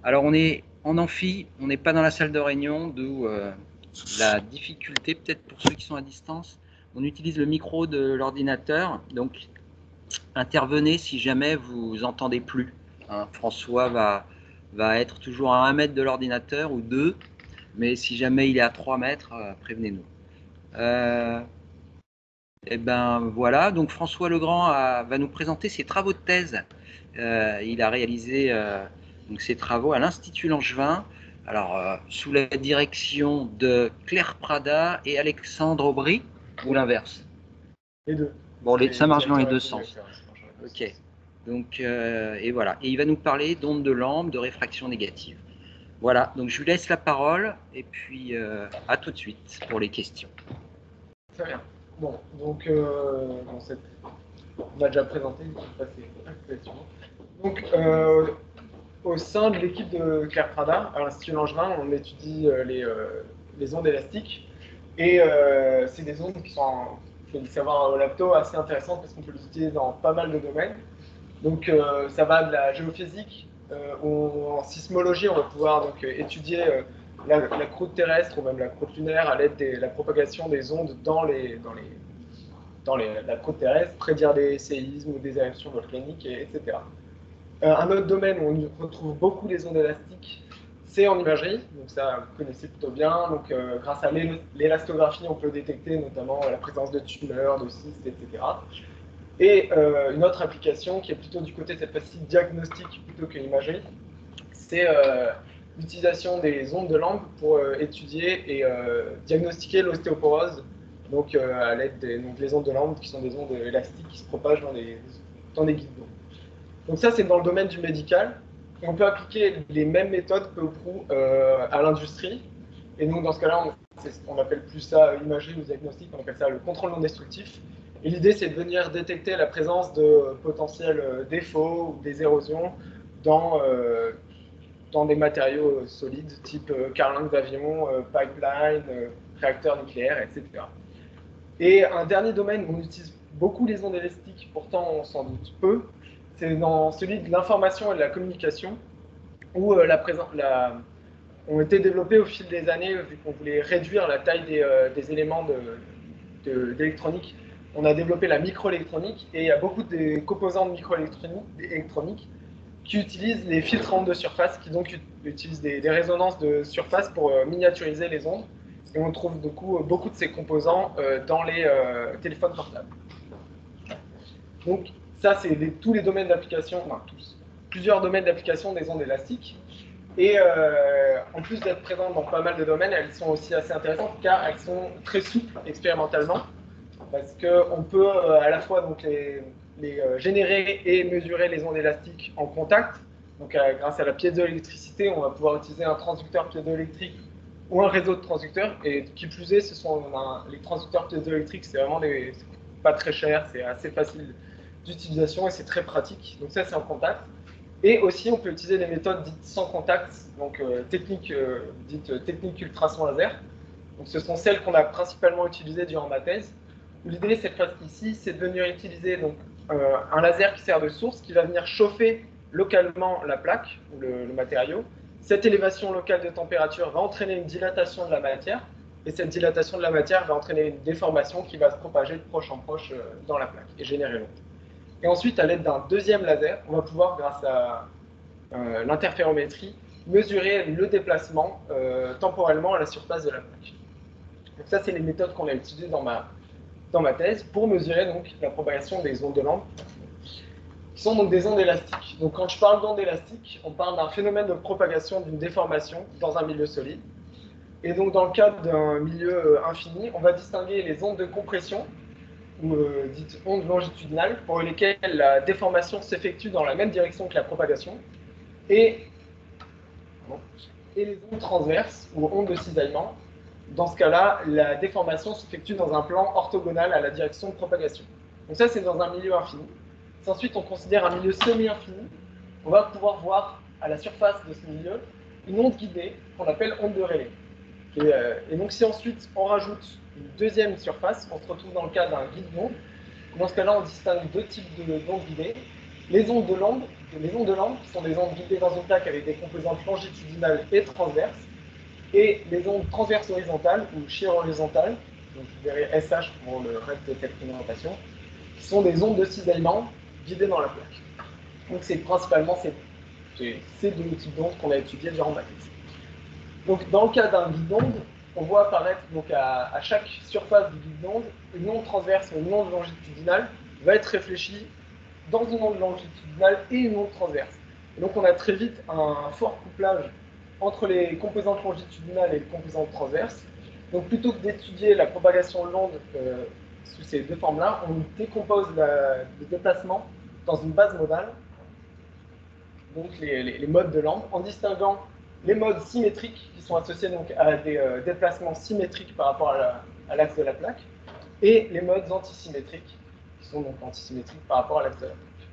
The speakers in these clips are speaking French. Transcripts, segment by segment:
Alors on est en amphi, on n'est pas dans la salle de réunion, d'où la difficulté peut-être pour ceux qui sont à distance. On utilise le micro de l'ordinateur, donc intervenez si jamais vous entendez plus. Hein. François va être toujours à 1 mètre de l'ordinateur ou 2, mais si jamais il est à 3 mètres, prévenez-nous. Et ben voilà, donc François Legrand va nous présenter ses travaux de thèse. Il a réalisé donc ses travaux à l'Institut Langevin, alors sous la direction de Claire Prada et Alexandre Aubry, ou l'inverse? Les deux. Bon, ça marche dans les deux sens. Ok. Donc, et voilà. Et il va nous parler d'ondes de lampe, de réfraction négative. Voilà, donc je lui laisse la parole et puis à tout de suite pour les questions. Très bien. Bon, donc on a déjà présenté, je vais passer à la question. Donc, au sein de l'équipe de Claire Prada, à l'Institut Langevin, on étudie les ondes élastiques. Et c'est des ondes qui sont, il faut le savoir au lapto, assez intéressantes parce qu'on peut les utiliser dans pas mal de domaines. Donc ça va de la géophysique, en sismologie, on va pouvoir donc, étudier la croûte terrestre ou même la croûte lunaire à l'aide de la propagation des ondes dans la croûte terrestre, prédire des séismes ou des éruptions volcaniques, etc. Un autre domaine où on retrouve beaucoup les ondes élastiques, c'est en imagerie, donc ça vous connaissez plutôt bien. Donc grâce à l'élastographie, on peut détecter notamment la présence de tumeurs, de cystes, etc. Et une autre application qui est plutôt du côté cette fois-ci diagnostique plutôt que imagerie, c'est l'utilisation des ondes de lampe pour étudier et diagnostiquer l'ostéoporose, donc à l'aide des ondes de lampe qui sont des ondes élastiques qui se propagent dans des guides d'eau. Donc ça, c'est dans le domaine du médical. Et on peut appliquer les mêmes méthodes peu ou prou à l'industrie. Et donc dans ce cas-là, on appelle plus ça imagerie ou diagnostic, on appelle ça le contrôle non destructif. Et l'idée, c'est de venir détecter la présence de potentiels défauts ou des érosions dans des matériaux solides, type carlingue d'avion, pipeline, réacteurs nucléaires, etc. Et un dernier domaine où on utilise beaucoup les ondes élastiques, pourtant on s'en doute peu, c'est dans celui de l'information et de la communication, où ont été développés au fil des années, vu qu'on voulait réduire la taille des éléments d'électronique. On a développé la microélectronique, et il y a beaucoup de composants de microélectronique qui utilisent les filtres à ondes de surface, qui donc utilisent des résonances de surface pour miniaturiser les ondes. Et on trouve beaucoup de ces composants dans les téléphones portables. Donc ça, c'est tous les domaines d'application, enfin tous, plusieurs domaines d'application des ondes élastiques. Et en plus d'être présentes dans pas mal de domaines, elles sont aussi assez intéressantes car elles sont très souples expérimentalement, parce qu'on peut à la fois donc, les générer et mesurer les ondes élastiques en contact. Donc grâce à la piézoélectricité, on va pouvoir utiliser un transducteur piézoélectrique ou un réseau de transducteurs. Et qui plus est, les transducteurs piézoélectriques, c'est vraiment pas très cher, c'est assez facile d'utilisation et c'est très pratique. Donc ça, c'est en contact. Et aussi, on peut utiliser des méthodes dites sans contact, donc dites techniques ultrasons laser. Donc ce sont celles qu'on a principalement utilisées durant ma thèse. L'idée, cette fois-ci, c'est de venir utiliser donc, un laser qui sert de source, qui va venir chauffer localement la plaque, ou le matériau. Cette élévation locale de température va entraîner une dilatation de la matière, et cette dilatation de la matière va entraîner une déformation qui va se propager de proche en proche dans la plaque, et générer l'onde. Et ensuite, à l'aide d'un deuxième laser, on va pouvoir, grâce à l'interférométrie, mesurer le déplacement temporellement à la surface de la plaque. Donc ça, c'est les méthodes qu'on a utilisées dans ma thèse pour mesurer donc, la propagation des ondes de lampe, qui sont donc des ondes élastiques. Donc quand je parle d'ondes élastiques, on parle d'un phénomène de propagation d'une déformation dans un milieu solide. Et donc dans le cadre d'un milieu infini, on va distinguer les ondes de compression, ou dites ondes longitudinales, pour lesquelles la déformation s'effectue dans la même direction que la propagation, et les ondes transverses, ou ondes de cisaillement. Dans ce cas-là, la déformation s'effectue dans un plan orthogonal à la direction de propagation. Donc ça, c'est dans un milieu infini. Si ensuite on considère un milieu semi-infini, on va pouvoir voir à la surface de ce milieu une onde guidée qu'on appelle onde de Rayleigh. Et donc si ensuite on rajoute une deuxième surface, on se retrouve dans le cas d'un guide d'onde. Dans ce cas-là, on distingue deux types d'ondes guidées. Les ondes de lampe les ondes de lampe, qui sont des ondes guidées dans une plaque avec des composantes longitudinales et transverses, et les ondes transverses horizontales ou shear horizontales, donc vous verrez SH pour le reste de cette présentation, qui sont des ondes de cisaillement guidées dans la plaque. Donc c'est principalement ces deux types d'ondes qu'on a étudiées durant ma thèse. Donc dans le cas d'un guide d'onde, on voit apparaître donc à chaque surface du guide d'onde une onde transverse ou une onde longitudinale va être réfléchie dans une onde longitudinale et une onde transverse. Et donc on a très vite un fort couplage entre les composantes longitudinales et les composantes transverses. Donc plutôt que d'étudier la propagation de l'onde sous ces deux formes-là, on décompose le déplacement dans une base modale, donc les modes de Lampe, en distinguant les modes symétriques qui sont associés donc à des déplacements symétriques par rapport à l'axe de la plaque, et les modes antisymétriques qui sont donc antisymétriques par rapport à l'axe de la plaque.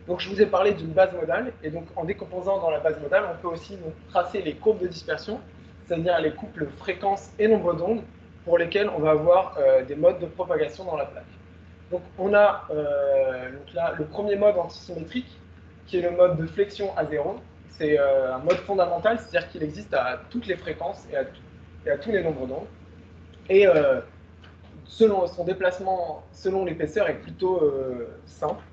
Donc je vous ai parlé d'une base modale, et donc en décomposant dans la base modale, on peut aussi donc tracer les courbes de dispersion, c'est-à-dire les couples fréquence et nombre d'ondes, pour lesquels on va avoir des modes de propagation dans la plaque. Donc on a donc là, le premier mode antisymétrique, qui est le mode de flexion à zéro. C'est un mode fondamental, c'est-à-dire qu'il existe à toutes les fréquences et à tous les nombres d'ondes. Et selon son déplacement, selon l'épaisseur, est plutôt simple.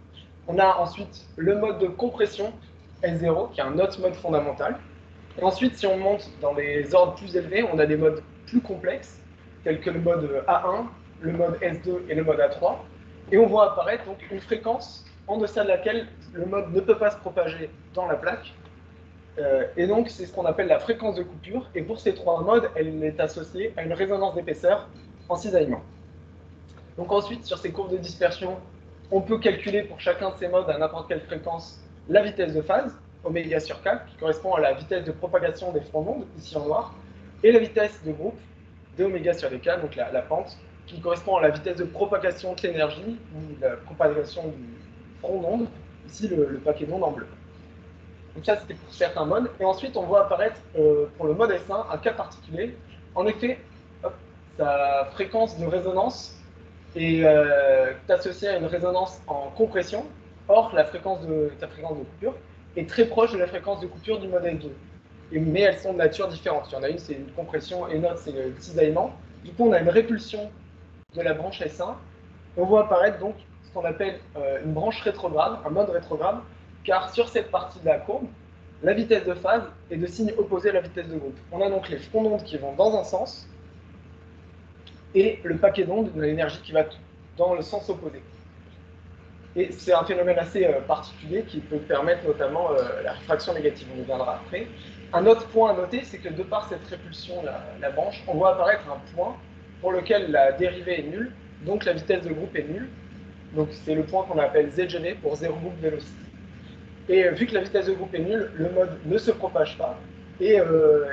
On a ensuite le mode de compression S0, qui est un autre mode fondamental. Et ensuite, si on monte dans les ordres plus élevés, on a des modes plus complexes, tels que le mode A1, le mode S2 et le mode A3. Et on voit apparaître donc une fréquence en deçà de laquelle le mode ne peut pas se propager dans la plaque. Et donc, c'est ce qu'on appelle la fréquence de coupure. Et pour ces trois modes, elle est associée à une résonance d'épaisseur en cisaillement. Donc ensuite, sur ces courbes de dispersion, on peut calculer pour chacun de ces modes à n'importe quelle fréquence la vitesse de phase, oméga sur k, qui correspond à la vitesse de propagation des fronts d'onde, ici en noir, et la vitesse de groupe, d'oméga sur dk, donc la pente, qui correspond à la vitesse de propagation de l'énergie, ou la propagation du front d'onde, ici le paquet d'onde en bleu. Donc ça, c'était pour certains modes. Et ensuite, on voit apparaître pour le mode S1 un cas particulier. En effet, sa fréquence de résonance est associée à une résonance en compression. Or, ta fréquence de coupure est très proche de la fréquence de coupure du mode S2. Mais elles sont de nature différente. Il y en a une, c'est une compression, et une autre, c'est le cisaillement. Du coup, on a une répulsion de la branche S1. On voit apparaître donc ce qu'on appelle une branche rétrograde, un mode rétrograde, car sur cette partie de la courbe, la vitesse de phase est de signe opposé à la vitesse de groupe. On a donc les fronts d'onde qui vont dans un sens, et le paquet d'onde de l'énergie qui va dans le sens opposé. Et c'est un phénomène assez particulier qui peut permettre notamment la réfraction négative. On y viendra après. Un autre point à noter, c'est que de par cette répulsion, la branche, on voit apparaître un point pour lequel la dérivée est nulle, donc la vitesse de groupe est nulle. Donc c'est le point qu'on appelle ZGV pour Zero Group Velocity. Et vu que la vitesse de groupe est nulle, le mode ne se propage pas et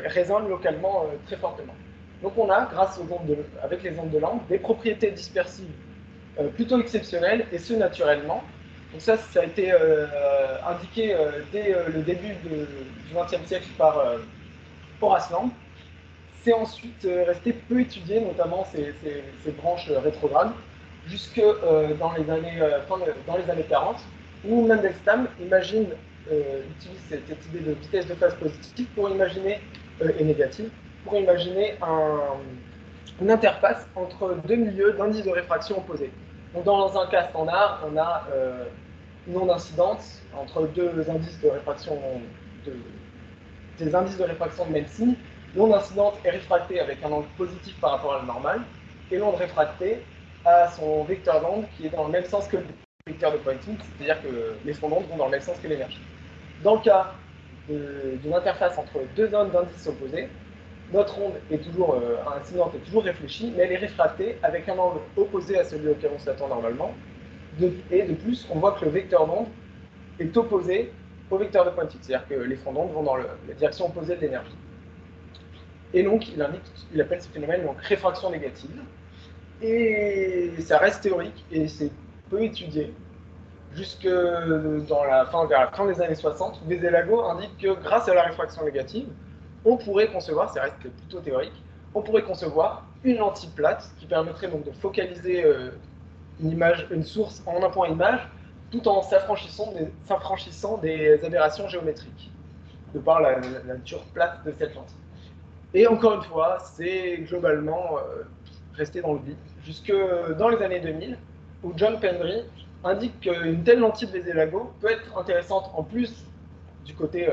résonne localement très fortement. Donc on a, grâce aux ondes avec les ondes de Lampe, des propriétés dispersives plutôt exceptionnelles, et ce naturellement. Donc ça a été indiqué dès le début du XXe siècle par Horace Lampe. C'est ensuite resté peu étudié, notamment ces branches rétrogrades, jusque dans les années 40, où Mandelstam utilise cette idée de vitesse de phase positive pour imaginer, et négative, pour imaginer une interface entre deux milieux d'indices de réfraction opposés. Donc dans un cas standard, on a une onde incidente entre deux indices de réfraction, des indices de réfraction de même signe. L'onde incidente est réfractée avec un angle positif par rapport à la normale, et l'onde réfractée a son vecteur d'onde qui est dans le même sens que le vecteur de Poynting, c'est-à-dire que les fronts d'onde vont dans le même sens que l'énergie. Dans le cas d'une interface entre deux ondes d'indices opposés, notre onde est toujours incidente est toujours réfléchie, mais elle est réfractée avec un angle opposé à celui auquel on s'attend normalement. Et de plus, on voit que le vecteur d'onde est opposé au vecteur de Poynting, c'est-à-dire que les fronts d'onde vont dans la direction opposée de l'énergie. Et donc, il appelle ce phénomène donc réfraction négative. Et ça reste théorique et c'est peu étudié. Jusque vers la fin des années 60, où Vézélago indique que grâce à la réfraction négative, on pourrait concevoir, ça reste plutôt théorique, on pourrait concevoir une lentille plate qui permettrait donc de focaliser une source en un point image tout en s'affranchissant des aberrations géométriques, de par la nature plate de cette lentille. Et encore une fois, c'est globalement resté dans le vide, jusque dans les années 2000, où John Pendry indique qu'une telle lentille de Vézélago peut être intéressante en plus du côté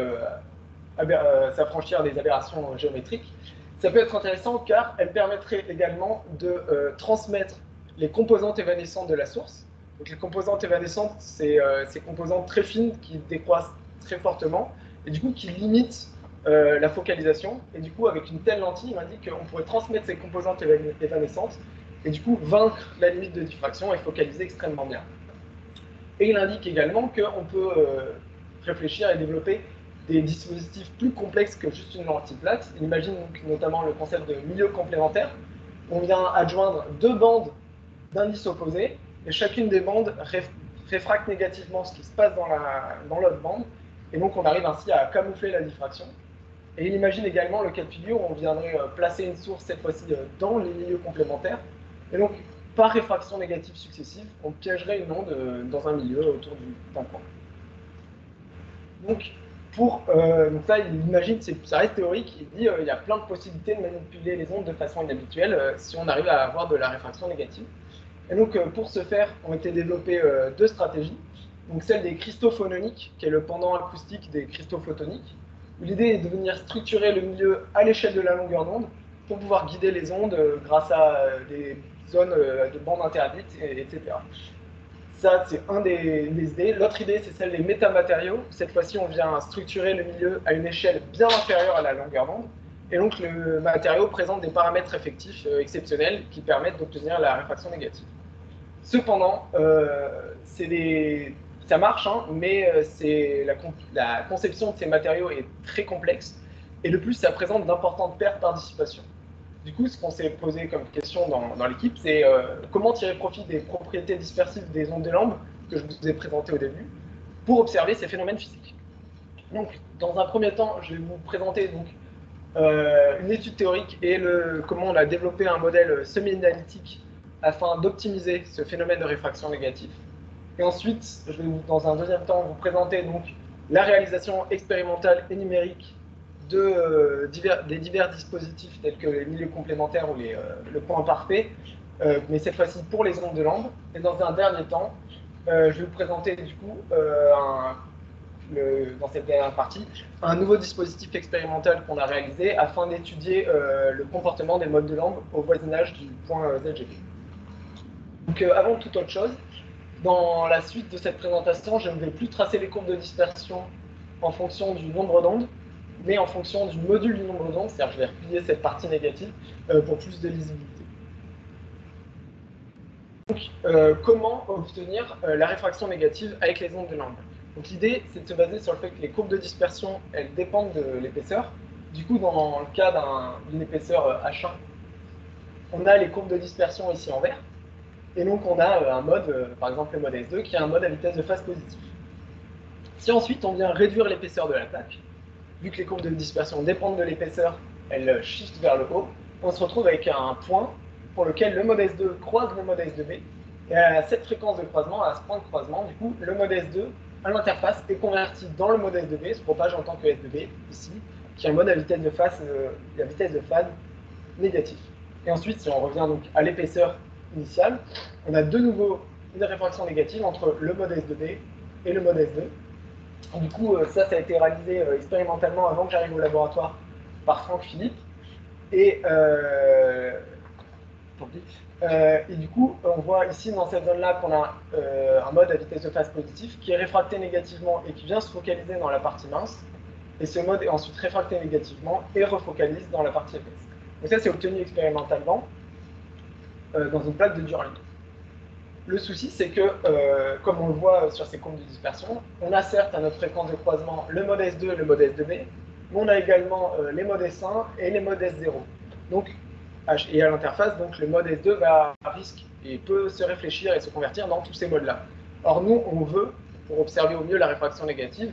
s'affranchir des aberrations géométriques. Ça peut être intéressant car elle permettrait également de transmettre les composantes évanescentes de la source. Donc les composantes évanescentes, c'est ces composantes très fines qui décroissent très fortement et du coup qui limitent la focalisation. Et du coup, avec une telle lentille, il indique qu'on pourrait transmettre ces composantes évanescentes et du coup vaincre la limite de diffraction et focaliser extrêmement bien. Et il indique également qu'on peut réfléchir et développer des dispositifs plus complexes que juste une lentille plate. Il imagine donc notamment le concept de milieu complémentaire. On vient adjoindre deux bandes d'indices opposés, et chacune des bandes réfracte négativement ce qui se passe dans l'autre bande, et donc on arrive ainsi à camoufler la diffraction. Et il imagine également le cas de figure où on viendrait placer une source, cette fois-ci dans les milieux complémentaires, et donc par réfraction négative successive, on piégerait une onde dans un milieu autour d'un point. Donc, donc ça, il imagine, ça reste théorique, il dit il y a plein de possibilités de manipuler les ondes de façon inhabituelle si on arrive à avoir de la réfraction négative. Et donc, pour ce faire, ont été développées deux stratégies. Donc, celle des cristaux phononiques, qui est le pendant acoustique des cristaux photoniques, où l'idée est de venir structurer le milieu à l'échelle de la longueur d'onde pour pouvoir guider les ondes grâce à des zones de bandes interdites, etc. Ça, c'est un des idées. L'autre idée, c'est celle des métamatériaux. Cette fois-ci, on vient structurer le milieu à une échelle bien inférieure à la longueur d'onde. Et donc, le matériau présente des paramètres effectifs exceptionnels qui permettent d'obtenir la réfraction négative. Cependant, ça marche, hein, mais la conception de ces matériaux est très complexe. Et de plus, ça présente d'importantes pertes par dissipation. Du coup, ce qu'on s'est posé comme question dans l'équipe, c'est comment tirer profit des propriétés dispersives des ondes de Lamb, que je vous ai présentées au début, pour observer ces phénomènes physiques. Donc, dans un premier temps, je vais vous présenter donc, une étude théorique et comment on a développé un modèle semi-analytique afin d'optimiser ce phénomène de réfraction négative. Et ensuite, je vais dans un deuxième temps vous présenter donc, la réalisation expérimentale et numérique des divers dispositifs tels que les milieux complémentaires ou le point parfait, mais cette fois-ci pour les ondes de Lamb. Et dans un dernier temps, je vais vous présenter du coup, dans cette dernière partie, un nouveau dispositif expérimental qu'on a réalisé afin d'étudier le comportement des modes de Lamb au voisinage du point ZGB. Donc avant toute autre chose, dans la suite de cette présentation, je ne vais plus tracer les courbes de dispersion en fonction du nombre d'ondes, mais en fonction du module du nombre d'ondes, c'est-à-dire que je vais replier cette partie négative pour plus de lisibilité. Donc, comment obtenir la réfraction négative avec les ondes de Lamb? Donc l'idée, c'est de se baser sur le fait que les courbes de dispersion, elles dépendent de l'épaisseur. Du coup, dans le cas d'une épaisseur H1, on a les courbes de dispersion ici en vert. Et donc on a un mode, par exemple le mode S2, qui est un mode à vitesse de phase positive. Si ensuite on vient réduire l'épaisseur de la plaque, vu que les courbes de dispersion dépendent de l'épaisseur, elles shiftent vers le haut, on se retrouve avec un point pour lequel le mode S2 croise le mode S2B. Et à cette fréquence de croisement, à ce point de croisement, du coup, le mode S2 à l'interface est converti dans le mode S2B, se propage en tant que S2B ici, qui est un mode à vitesse de phase négative. Et ensuite, si on revient donc à l'épaisseur initiale, on a de nouveau une réfraction négative entre le mode S2B et le mode S2. Du coup, ça a été réalisé expérimentalement avant que j'arrive au laboratoire par Franck Philippe. Et du coup, on voit ici dans cette zone-là qu'on a un mode à vitesse de phase positive qui est réfracté négativement et qui vient se focaliser dans la partie mince. Et ce mode est ensuite réfracté négativement et refocalise dans la partie épaisse. Donc ça, c'est obtenu expérimentalement dans une plaque de Durand. Le souci, c'est que, comme on le voit sur ces courbes de dispersion, on a certes à notre fréquence de croisement le mode S2 et le mode S2B, mais on a également les modes S1 et les modes S0. Donc, et à l'interface, donc le mode S2 va à risque et peut se réfléchir et se convertir dans tous ces modes-là. Or, nous, on veut, pour observer au mieux la réfraction négative,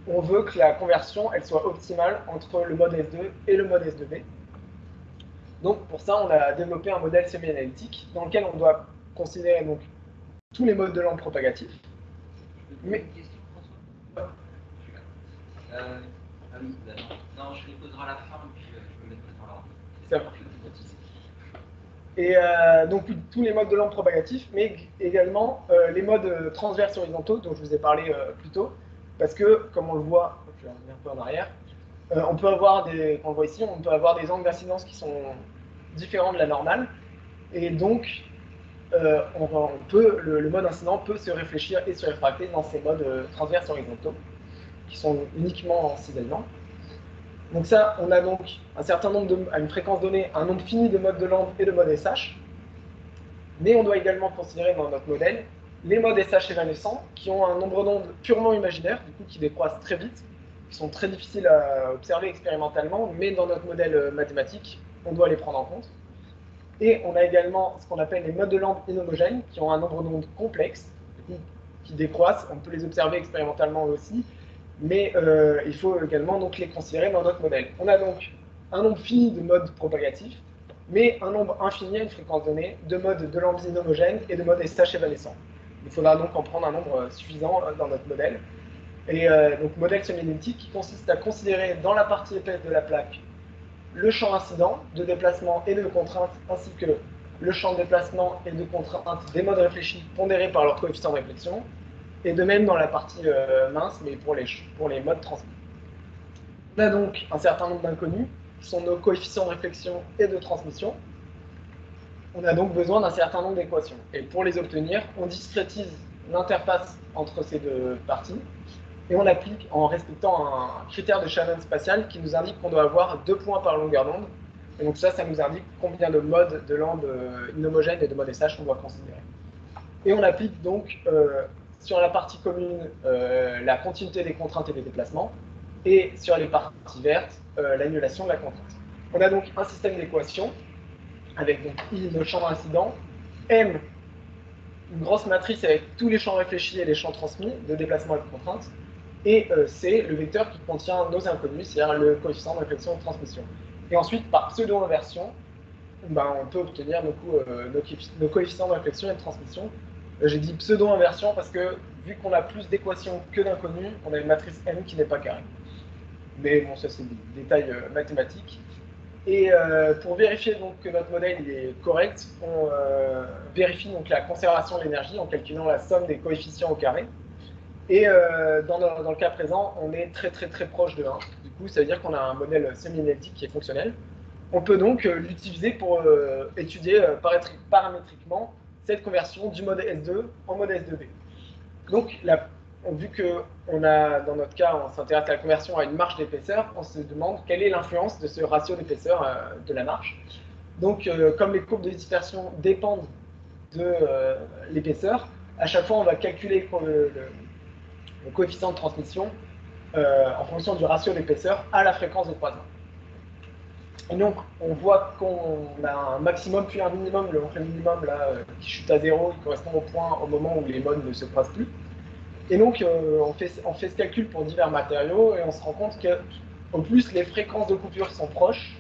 on veut que la conversion elle soit optimale entre le mode S2 et le mode S2B. Donc, pour ça, on a développé un modèle semi-analytique dans lequel on doit considérer donc tous les modes de Lamb propagatifs, Mais... Une question, François? Ah oui, bah non, je les poserai à la fin, et puis je me mettrai dans l'ordre. Ça marche. Et donc tous les modes de lampe propagatifs, mais également les modes transverses horizontaux dont je vous ai parlé plus tôt, parce que, comme on le voit, je vais revenir un peu en arrière, on peut avoir des, on le voit ici, on peut avoir des angles d'incidence qui sont différents de la normale, et donc le mode incident peut se réfléchir et se réfracter dans ces modes transverses horizontaux, qui sont uniquement en cisaillement. Donc ça, on a donc un certain nombre à une fréquence donnée, un nombre fini de modes de lampe et de modes SH, mais on doit également considérer dans notre modèle les modes SH évanescents qui ont un nombre d'ondes purement imaginaire, du coup qui décroissent très vite, qui sont très difficiles à observer expérimentalement, mais dans notre modèle mathématique, on doit les prendre en compte. Et on a également ce qu'on appelle les modes de lampe inhomogènes, qui ont un nombre d'ondes complexes, qui décroissent. On peut les observer expérimentalement aussi, mais il faut également donc les considérer dans notre modèle. On a donc un nombre fini de modes propagatifs, mais un nombre infini à une fréquence donnée de modes de lampe inhomogènes et de modes SH évanescents. Il faudra donc en prendre un nombre suffisant dans notre modèle. Et donc modèle semi-elliptique qui consiste à considérer dans la partie épaisse de la plaque le champ incident de déplacement et de contrainte, ainsi que le champ de déplacement et de contrainte des modes réfléchis pondérés par leur coefficient de réflexion, et de même dans la partie mince, mais pour les modes transmis. On a donc un certain nombre d'inconnus, qui sont nos coefficients de réflexion et de transmission. On a donc besoin d'un certain nombre d'équations. Et pour les obtenir, on discrétise l'interface entre ces deux parties, et on applique en respectant un critère de Shannon spatial qui nous indique qu'on doit avoir 2 points par longueur d'onde. Et donc ça nous indique combien de modes de lampe inhomogènes et de modes SH on doit considérer. Et on applique donc sur la partie commune la continuité des contraintes et des déplacements, et sur les parties vertes l'annulation de la contrainte. On a donc un système d'équations avec donc I le champ d'incident, M une grosse matrice avec tous les champs réfléchis et les champs transmis de déplacement et de contrainte, et C le vecteur qui contient nos inconnus, c'est-à-dire le coefficient de réflexion et de transmission. Et ensuite, par pseudo-inversion, on peut obtenir nos coefficients de réflexion et de transmission. J'ai dit pseudo-inversion parce que, vu qu'on a plus d'équations que d'inconnus, on a une matrice M qui n'est pas carrée. Mais bon, ça c'est des détails mathématiques. Et pour vérifier donc que notre modèle est correct, on vérifie donc la conservation de l'énergie en calculant la somme des coefficients au carré. Et dans le cas présent, on est très proche de 1. Du coup, ça veut dire qu'on a un modèle semi-elliptique qui est fonctionnel. On peut donc l'utiliser pour étudier paramétriquement cette conversion du mode S2 en mode S2B. Donc, vu que dans notre cas, on s'intéresse à la conversion à une marge d'épaisseur, on se demande quelle est l'influence de ce ratio d'épaisseur de la marge. Donc, comme les courbes de dispersion dépendent de l'épaisseur, à chaque fois, on va calculer le coefficient de transmission en fonction du ratio d'épaisseur à la fréquence de croisement. Et donc, on voit qu'on a un maximum puis un minimum. Le minimum là, qui chute à 0, il correspond au point au moment où les modes ne se croisent plus. Et donc, on fait ce calcul pour divers matériaux et on se rend compte qu'au plus les fréquences de coupure sont proches,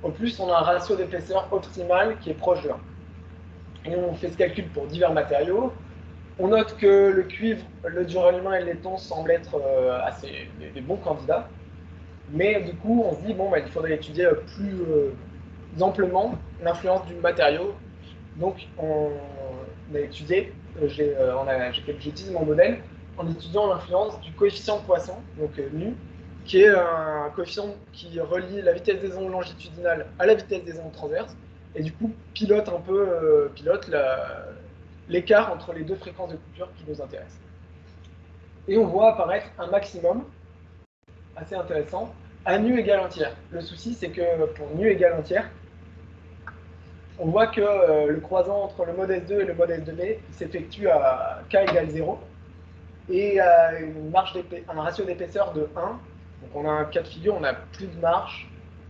au plus on a un ratio d'épaisseur optimal qui est proche de 1. Et on fait ce calcul pour divers matériaux. On note que le cuivre, le duralumin et le laiton semblent être des bons candidats. Mais du coup, on se dit, bon, il faudrait étudier plus amplement l'influence du matériau. Donc, on a étudié, j'utilise mon modèle en étudiant l'influence du coefficient de Poisson, donc nu, qui est un coefficient qui relie la vitesse des ondes longitudinales à la vitesse des ondes transverses, et du coup pilote l'écart entre les deux fréquences de coupure qui nous intéressent. Et on voit apparaître un maximum assez intéressant à nu égale entière. Le souci, c'est que pour nu égale entière, on voit que le croisant entre le mode S2 et le mode S2B s'effectue à k égale 0 et à un ratio d'épaisseur de 1. Donc on a un cas de figure, on n'a plus de marge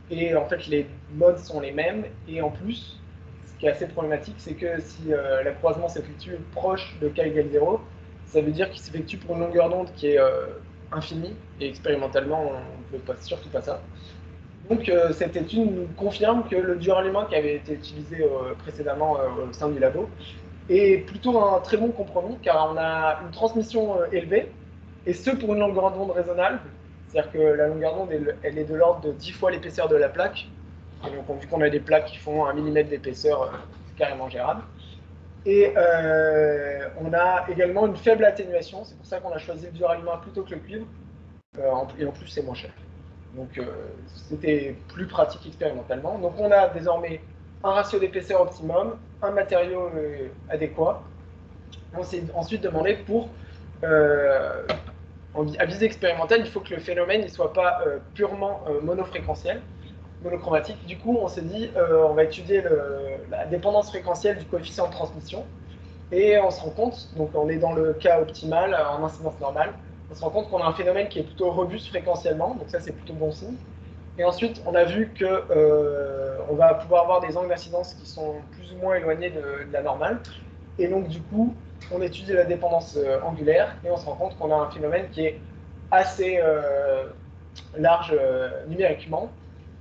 et en fait les modes sont les mêmes. Et en plus, ce qui est assez problématique, c'est que si le croisement s'effectue proche de k égale 0, ça veut dire qu'il s'effectue pour une longueur d'onde qui est infinie, et expérimentalement on ne veut surtout pas ça. Donc cette étude nous confirme que le duralumin qui avait été utilisé précédemment au sein du labo est plutôt un très bon compromis, car on a une transmission élevée, et ce pour une longueur d'onde raisonnable. C'est-à-dire que la longueur d'onde, elle est de l'ordre de 10 fois l'épaisseur de la plaque. Et donc, vu qu'on a des plaques qui font 1 mm d'épaisseur, c'est carrément gérable. Et on a également une faible atténuation. C'est pour ça qu'on a choisi le duralumin plutôt que le cuivre. Et en plus, c'est moins cher. Donc, c'était plus pratique expérimentalement. Donc, on a désormais un ratio d'épaisseur optimum, un matériau adéquat. On s'est ensuite demandé pour, à visée expérimentale, il faut que le phénomène ne soit pas purement monofréquentiel, monochromatique. Du coup, on s'est dit, on va étudier la dépendance fréquentielle du coefficient de transmission. Et on se rend compte, donc on est dans le cas optimal, en incidence normale, on se rend compte qu'on a un phénomène qui est plutôt robuste fréquentiellement, donc ça c'est plutôt bon signe. Et ensuite, on a vu que on va pouvoir avoir des angles d'incidence qui sont plus ou moins éloignés de la normale. Et donc du coup, on étudie la dépendance angulaire et on se rend compte qu'on a un phénomène qui est assez large numériquement.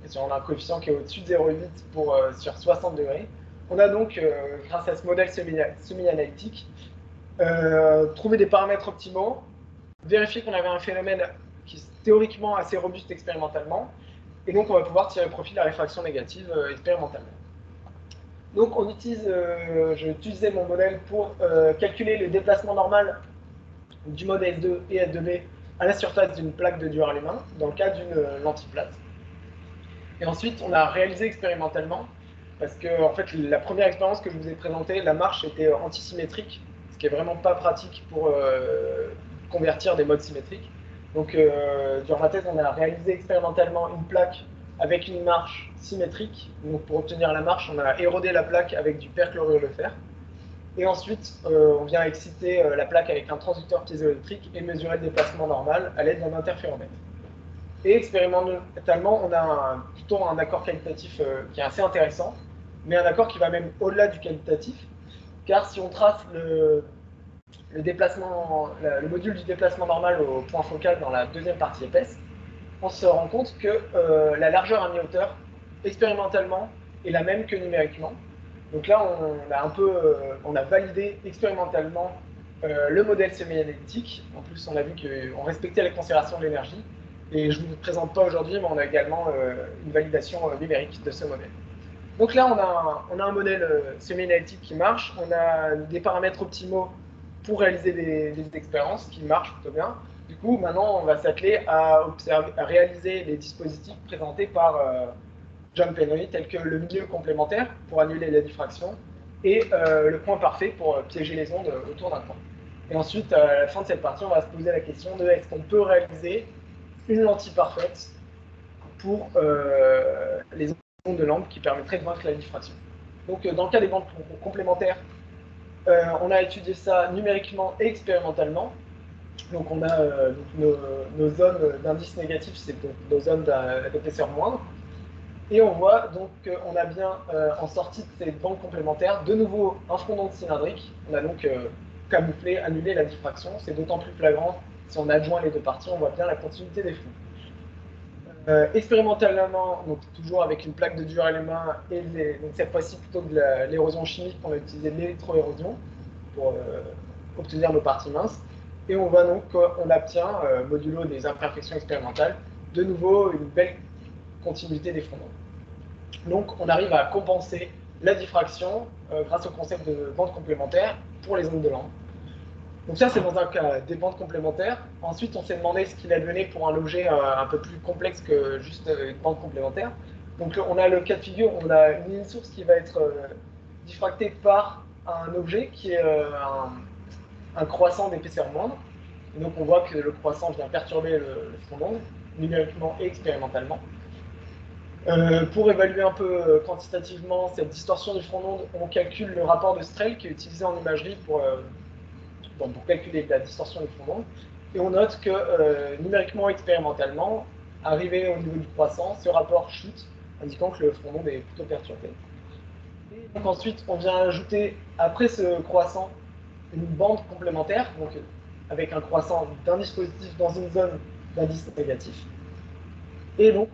Et on a un coefficient qui est au-dessus de 0,8 sur 60 degrés. On a donc, grâce à ce modèle semi-analytique, trouvé des paramètres optimaux, vérifié qu'on avait un phénomène qui est théoriquement assez robuste expérimentalement, et donc on va pouvoir tirer profit de la réfraction négative expérimentalement. Donc j'ai utilisé mon modèle pour calculer le déplacement normal du mode S2 et S2B à la surface d'une plaque de duralumin, dans le cas d'une lentille plate. Et ensuite, on a réalisé expérimentalement, parce que en fait, la première expérience que je vous ai présentée, la marche était antisymétrique, ce qui est vraiment pas pratique pour convertir des modes symétriques. Donc, durant ma thèse, on a réalisé expérimentalement une plaque avec une marche symétrique. Donc, pour obtenir la marche, on a érodé la plaque avec du perchlorure de fer. Et ensuite, on vient exciter la plaque avec un transducteur piézoélectrique et mesurer le déplacement normal à l'aide d'un interféromètre. Et expérimentalement, on a plutôt un accord qualitatif qui est assez intéressant, mais un accord qui va même au-delà du qualitatif, car si on trace le module du déplacement normal au point focal dans la deuxième partie épaisse, on se rend compte que la largeur à mi-hauteur, expérimentalement, est la même que numériquement. Donc là, on a validé expérimentalement le modèle semi-analytique. En plus, on a vu qu'on respectait la conservation de l'énergie. Et je ne vous le présente pas aujourd'hui, mais on a également une validation numérique de ce modèle. Donc là, on a un modèle semi-analytique qui marche. On a des paramètres optimaux pour réaliser des expériences qui marchent plutôt bien. Du coup, maintenant, on va s'atteler à réaliser les dispositifs présentés par John Penry, tels que le milieu complémentaire pour annuler la diffraction et le point parfait pour piéger les ondes autour d'un point. Et ensuite, à la fin de cette partie, on va se poser la question de est-ce qu'on peut réaliser une lentille parfaite pour les ondes de lampe qui permettraient de vaincre la diffraction. Donc, dans le cas des bandes complémentaires, on a étudié ça numériquement et expérimentalement. Donc, on a nos zones d'indice négatif, c'est nos zones d'épaisseur moindre. Et on voit donc qu'on a bien, en sortie de ces bandes complémentaires, de nouveau un front d'onde cylindrique. On a donc camouflé, annulé la diffraction. C'est d'autant plus flagrant si on adjoint les deux parties, on voit bien la continuité des flux. Expérimentalement, donc toujours avec une plaque de duralumin et donc cette fois-ci plutôt que de l'érosion chimique, on a utilisé de l'électroérosion pour obtenir nos parties minces. Et on voit donc qu'on obtient, modulo des imperfections expérimentales, de nouveau une belle continuité des fronts d'onde. Donc on arrive à compenser la diffraction grâce au concept de bande complémentaire pour les ondes de lampe. Donc ça, c'est dans un cas des bandes complémentaires. Ensuite, on s'est demandé ce qu'il advenait pour un objet un peu plus complexe que juste une bande complémentaire. Donc on a le cas de figure, on a une ligne source qui va être diffractée par un objet qui est un croissant d'épaisseur moindre. Et donc on voit que le croissant vient perturber le front d'onde, numériquement et expérimentalement. Pour évaluer un peu quantitativement cette distorsion du front d'onde, on calcule le rapport de Strehl qui est utilisé en imagerie pour calculer la distorsion du front d'onde. Et on note que numériquement, expérimentalement, arrivé au niveau du croissant, ce rapport chute, indiquant que le front d'onde est plutôt perturbé. Et donc ensuite, on vient ajouter, après ce croissant, une bande complémentaire, donc avec un croissant d'un dispositif dans une zone d'indice négatif. Et donc,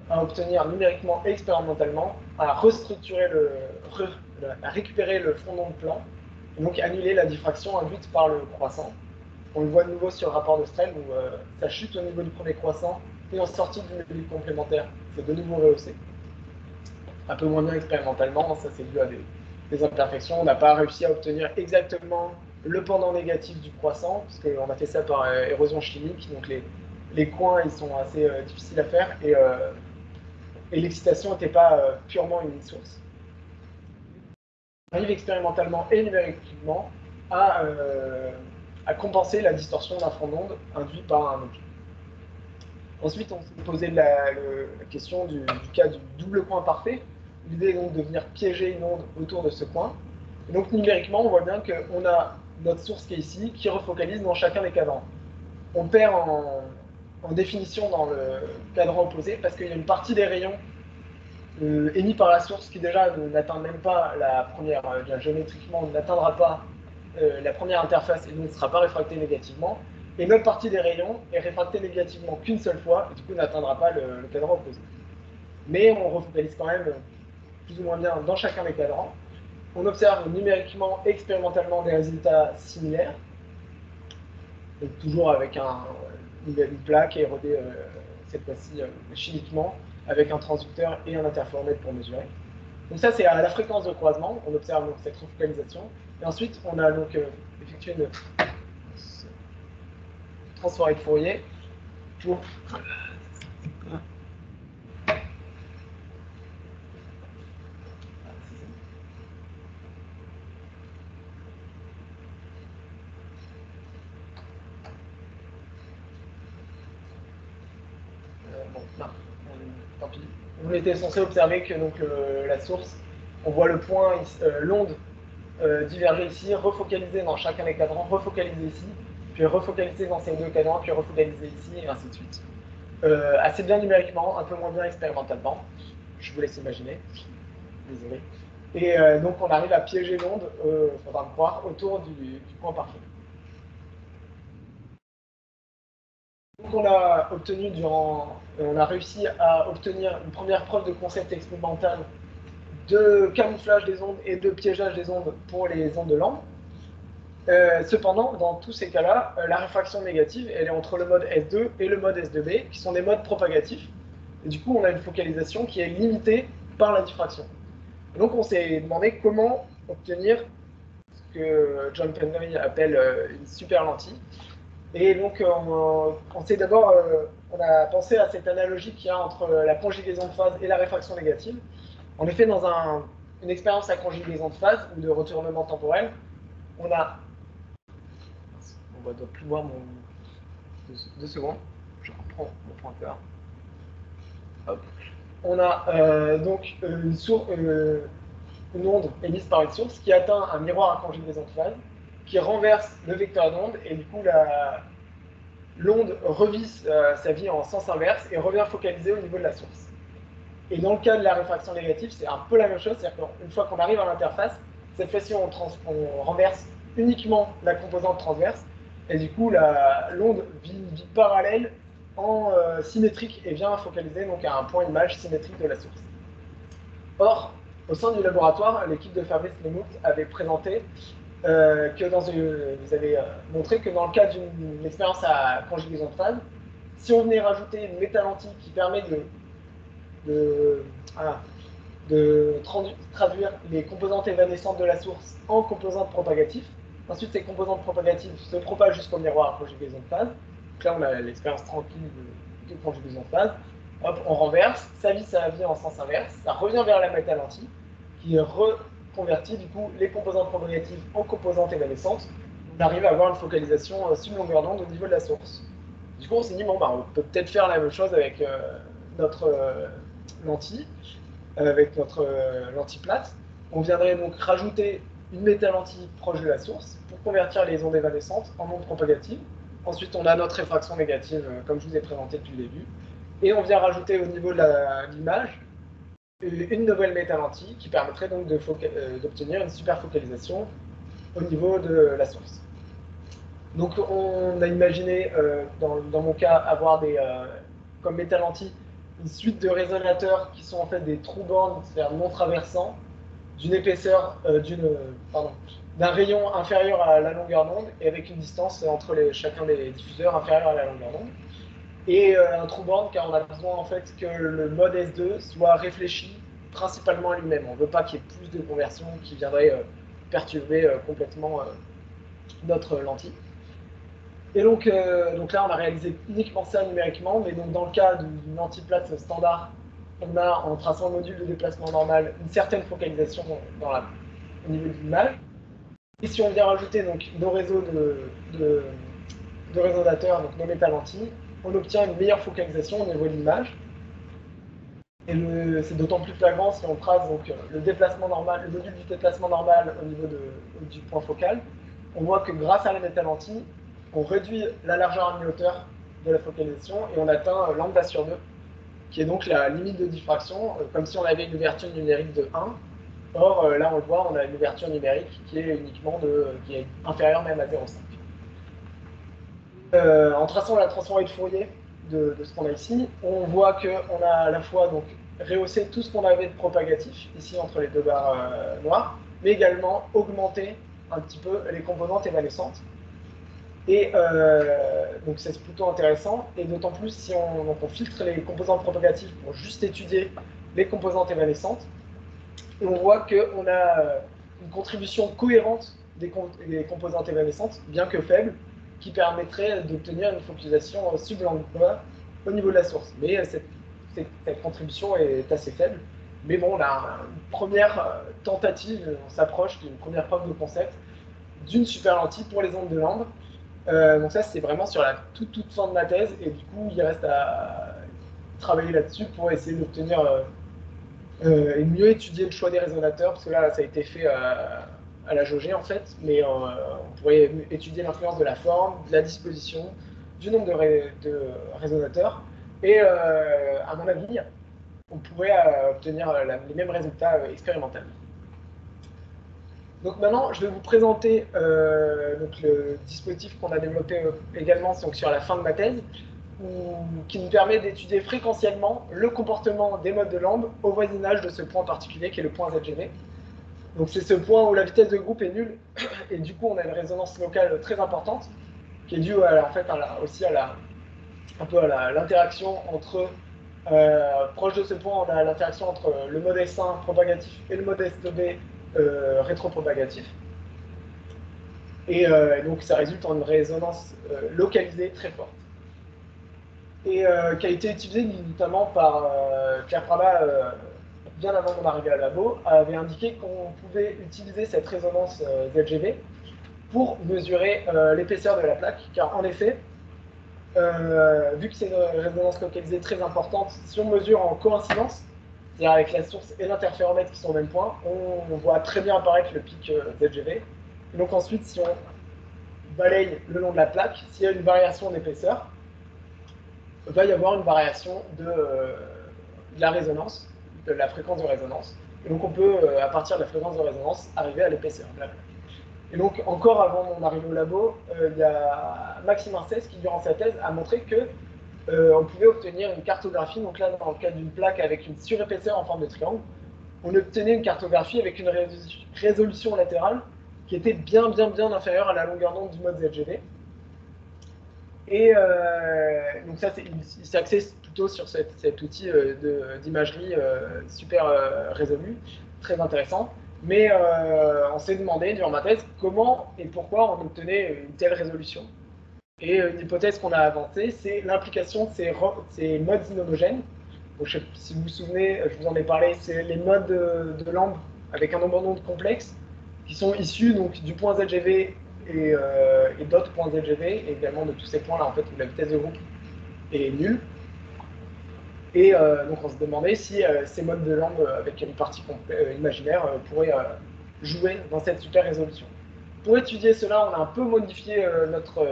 on va obtenir numériquement et expérimentalement à restructurer à récupérer le front d'onde plan donc annuler la diffraction induite par le croissant. On le voit de nouveau sur le rapport de Strel où ça chute au niveau du premier croissant et en sortie du module complémentaire, c'est de nouveau rehaussé. Un peu moins bien expérimentalement, ça c'est dû à des imperfections. On n'a pas réussi à obtenir exactement le pendant négatif du croissant, parce qu'on a fait ça par érosion chimique, donc les coins ils sont assez difficiles à faire et l'excitation n'était pas purement une source. On arrive expérimentalement et numériquement à compenser la distorsion d'un front d'onde induit par un objet. Ensuite, on s'est posé la question du cas du double coin parfait. L'idée est donc de venir piéger une onde autour de ce coin. Et donc numériquement, on voit bien qu'on a notre source qui est ici, qui refocalise dans chacun des cadrans. On perd en définition dans le cadran opposé parce qu'il y a une partie des rayons émis par la source qui déjà n'atteint même pas la première, géométriquement n'atteindra pas la première interface et donc ne sera pas réfractée négativement. Et notre partie des rayons est réfractée négativement qu'une seule fois et du coup n'atteindra pas le cadran opposé. Mais on refocalise quand même plus ou moins bien dans chacun des cadrans. On observe numériquement et expérimentalement des résultats similaires, donc toujours avec une plaque érodée cette fois-ci chimiquement, avec un transducteur et un interféromètre pour mesurer. Donc ça, c'est à la fréquence de croisement, on observe donc cette refocalisation. Et ensuite, on a donc effectué une transformée de Fourier pour bon, non, tant pis. On était censé observer que donc, la source, on voit le point, l'onde diverger ici, refocaliser dans chacun des cadrans, refocaliser ici, puis refocaliser dans ces deux cadrans, puis refocaliser ici, et ainsi de suite. Assez bien numériquement, un peu moins bien expérimentalement. Je vous laisse imaginer. Désolé. Et donc on arrive à piéger l'onde, faudra me croire, autour du point parfait. Donc on a réussi à obtenir une première preuve de concept expérimental de camouflage des ondes et de piégeage des ondes pour les ondes de Lang. Cependant, dans tous ces cas-là, la réfraction négative, elle est entre le mode S2 et le mode S2B, qui sont des modes propagatifs. Et du coup, on a une focalisation qui est limitée par la diffraction. Et donc, on s'est demandé comment obtenir ce que John Penry appelle une super lentille. Et donc, on s'est d'abord, on a pensé à cette analogie qu'il y a entre la conjugaison de phase et la réfraction négative. En effet, dans une expérience à conjugaison de phase ou de retournement temporel, on ne doit plus voir mon 2 secondes, je reprends mon pointeur. Hop. On a donc une onde émise par une source qui atteint un miroir à conjugaison de phase, qui renverse le vecteur d'onde et du coup l'onde revisse sa vie en sens inverse et revient focaliser au niveau de la source. Et dans le cas de la réfraction négative, c'est un peu la même chose, c'est-à-dire qu'une fois qu'on arrive à l'interface, cette fois-ci on renverse uniquement la composante transverse, et du coup l'onde vit une vie parallèle en symétrique et vient focaliser donc à un point image symétrique de la source. Or, au sein du laboratoire, l'équipe de Fabrice Lemout avait présenté vous avez montré que dans le cas d'une expérience à conjugaison de phase, si on venait rajouter une métallentie qui permet de traduire les composantes évanescentes de la source en composantes propagatives. Ensuite, ces composantes propagatives se propagent jusqu'au miroir à conjugaison de phase. Donc là, on a l'expérience tranquille de conjugaison de phase. Hop, on renverse, ça vit sa vie en sens inverse, ça revient vers la métallentie, qui reconvertit du coup les composantes propagatives en composantes évanescentes. On arrive à avoir une focalisation sur longueur d'onde au niveau de la source. Du coup, on s'est dit, bon, on peut peut-être faire la même chose avec notre lentille, avec notre lentille plate. On viendrait donc rajouter une métallentie proche de la source pour convertir les ondes évanescentes en ondes propagatives. Ensuite, on a notre réfraction négative, comme je vous ai présenté depuis le début. Et on vient rajouter au niveau de l'image une nouvelle métallentie qui permettrait donc d'obtenir une super focalisation au niveau de la source. Donc on a imaginé, dans mon cas, avoir comme métallentie une suite de résonateurs qui sont en fait des trous bornes, c'est-à-dire non traversants, d'une épaisseur, d'un rayon inférieur à la longueur d'onde et avec une distance entre chacun des diffuseurs inférieure à la longueur d'onde. Et un trou-bande car on a besoin en fait que le mode S2 soit réfléchi principalement à lui-même. On ne veut pas qu'il y ait plus de conversion qui viendrait perturber complètement notre lentille. Et donc là, on a réalisé uniquement ça numériquement, mais donc dans le cas d'une lentille plate standard, on a, en traçant le module de déplacement normal, une certaine focalisation au niveau de l'image. Et si on vient rajouter donc, nos réseaux de résonateurs, donc nos métalentilles, on obtient une meilleure focalisation au niveau de l'image. Et c'est d'autant plus flagrant si on trace donc, le déplacement normal, le module du déplacement normal au niveau du point focal. On voit que grâce à la métalentille, on réduit la largeur à mi-hauteur de la focalisation et on atteint lambda sur 2, qui est donc la limite de diffraction, comme si on avait une ouverture numérique de 1. Or, là, on le voit, on a une ouverture numérique qui est uniquement qui est inférieure même à 0,5. En traçant la transformée de Fourier de ce qu'on a ici, on voit qu'on a à la fois donc, rehaussé tout ce qu'on avait de propagatif, ici entre les deux barres noires, mais également augmenté un petit peu les composantes évanescentes. Et donc c'est plutôt intéressant, et d'autant plus si on filtre les composantes propagatives pour juste étudier les composantes évanescentes, et on voit qu'on a une contribution cohérente des composantes évanescentes, bien que faible, qui permettrait d'obtenir une focalisation sublambda au niveau de la source. Mais cette contribution est assez faible. Mais bon, on a une première tentative, on s'approche d'une première preuve de concept d'une super lentille pour les ondes de Land. Donc ça, c'est vraiment sur la toute fin de ma thèse, et du coup, il reste à travailler là-dessus pour essayer d'obtenir et mieux étudier le choix des résonateurs, parce que là, ça a été fait à la jaugée en fait, mais on pourrait étudier l'influence de la forme, de la disposition, du nombre de résonateurs, et à mon avis, on pourrait obtenir les mêmes résultats expérimentaux. Donc maintenant, je vais vous présenter donc le dispositif qu'on a développé également donc sur la fin de ma thèse, qui nous permet d'étudier fréquentiellement le comportement des modes de Lamb au voisinage de ce point particulier qui est le point ZGV. Donc c'est ce point où la vitesse de groupe est nulle et du coup on a une résonance locale très importante qui est due en fait aussi à un peu à l'interaction entre proche de ce point on a l'interaction entre le mode S1 propagatif et le mode S2B rétropropagatif. Et donc ça résulte en une résonance localisée très forte. Et qui a été utilisé notamment par Claire Prada, bien avant mon arrivée à labo, avait indiqué qu'on pouvait utiliser cette résonance ZGV pour mesurer l'épaisseur de la plaque, car en effet, vu que c'est une résonance localisée très importante, si on mesure en coïncidence, c'est-à-dire avec la source et l'interféromètre qui sont au même point, on voit très bien apparaître le pic ZGV. Et donc ensuite, si on balaye le long de la plaque, s'il y a une variation d'épaisseur, il va y avoir une variation de la résonance, de la fréquence de résonance. Et donc on peut, à partir de la fréquence de résonance, arriver à l'épaisseur de la plaque. Et donc encore avant mon arrivée au labo, il y a Maxime Arcès qui, durant sa thèse, a montré que on pouvait obtenir une cartographie. Donc là, dans le cas d'une plaque avec une surépaisseur en forme de triangle, on obtenait une cartographie avec une résolution latérale qui était bien inférieure à la longueur d'onde du mode ZGV. Et donc ça, il s'axe plutôt sur cet outil d'imagerie super résolu, très intéressant. Mais on s'est demandé durant ma thèse comment et pourquoi on obtenait une telle résolution. Et une hypothèse qu'on a avancée, c'est l'implication de ces modes inhomogènes. Donc, je sais, si vous vous souvenez, je vous en ai parlé, c'est les modes de Lamb avec un nombre d'ondes complexe qui sont issus donc, du point ZGV et d'autres points ZGV, et également de tous ces points-là en fait, où la vitesse de groupe est nulle. Et donc on se demandait si ces modes de Lamb avec une partie imaginaire pourraient jouer dans cette super résolution. Pour étudier cela, on a un peu modifié notre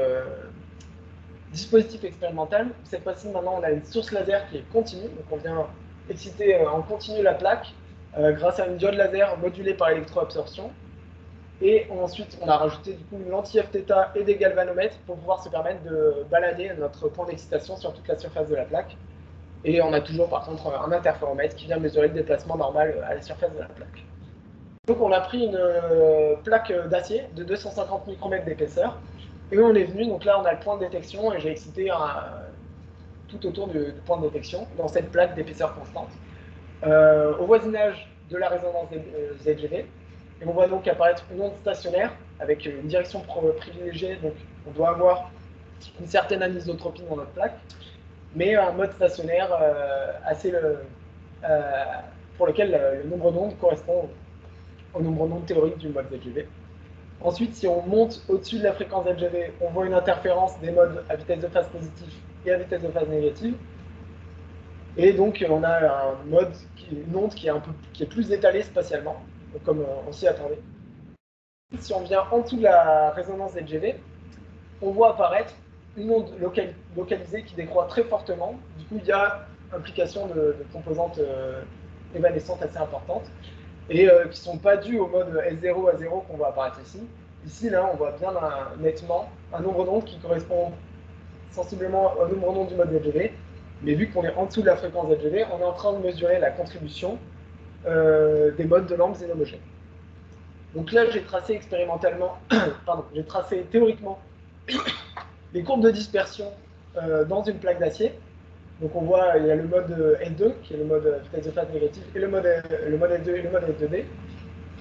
dispositif expérimental. Cette fois-ci, maintenant, on a une source laser qui est continue. Donc on vient exciter en continu la plaque grâce à une diode laser modulée par électroabsorption. Et ensuite, on a rajouté du coup une lentille f-θ et des galvanomètres pour pouvoir se permettre de balader notre point d'excitation sur toute la surface de la plaque. Et on a toujours par contre un interféromètre qui vient mesurer le déplacement normal à la surface de la plaque. Donc on a pris une plaque d'acier de 250 micromètres d'épaisseur, et on est venu, donc là on a le point de détection, et j'ai excité tout autour du point de détection, dans cette plaque d'épaisseur constante, au voisinage de la résonance ZGV. Et on voit donc apparaître une onde stationnaire avec une direction privilégiée, donc on doit avoir une certaine anisotropie dans notre plaque, mais un mode stationnaire pour lequel le nombre d'ondes correspond au nombre d'ondes théorique du mode ZGV. Ensuite, si on monte au-dessus de la fréquence ZGV, on voit une interférence des modes à vitesse de phase positive et à vitesse de phase négative. Et donc, on a une onde qui est plus étalée spatialement, comme on s'y attendait. Si on vient en dessous de la résonance ZGV, on voit apparaître une onde localisée qui décroît très fortement. Du coup, il y a implication de composantes évanescentes assez importantes et qui ne sont pas dues au mode S0 à 0 qu'on voit apparaître ici. Ici, là, on voit bien nettement un nombre d'ondes qui correspond sensiblement au nombre d'ondes du mode ZGV. Mais vu qu'on est en dessous de la fréquence ZGV, on est en train de mesurer la contribution des modes de lampes inhomogènes. Donc là, j'ai tracé expérimentalement, j'ai tracé théoriquement les courbes de dispersion dans une plaque d'acier. Donc on voit, il y a le mode S2, qui est le mode vitesse de phase négative, et le mode S2 et le mode S2D.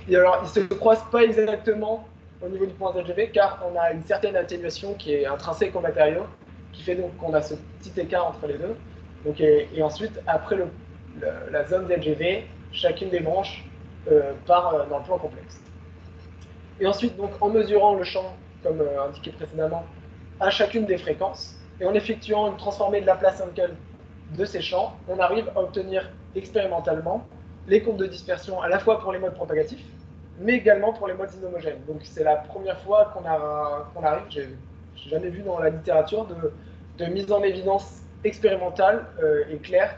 Et alors, ils ne se croisent pas exactement au niveau du point ZGV, car on a une certaine atténuation qui est intrinsèque au matériau, qui fait donc qu'on a ce petit écart entre les deux. Donc, et ensuite, après la zone ZGV, chacune des branches part dans le plan complexe. Et ensuite, donc, en mesurant le champ, comme indiqué précédemment, à chacune des fréquences, et en effectuant une transformée de Laplace Hankel de ces champs, on arrive à obtenir expérimentalement les courbes de dispersion à la fois pour les modes propagatifs, mais également pour les modes inhomogènes. Donc c'est la première fois qu'on arrive, j'ai jamais vu dans la littérature, de mise en évidence expérimentale et claire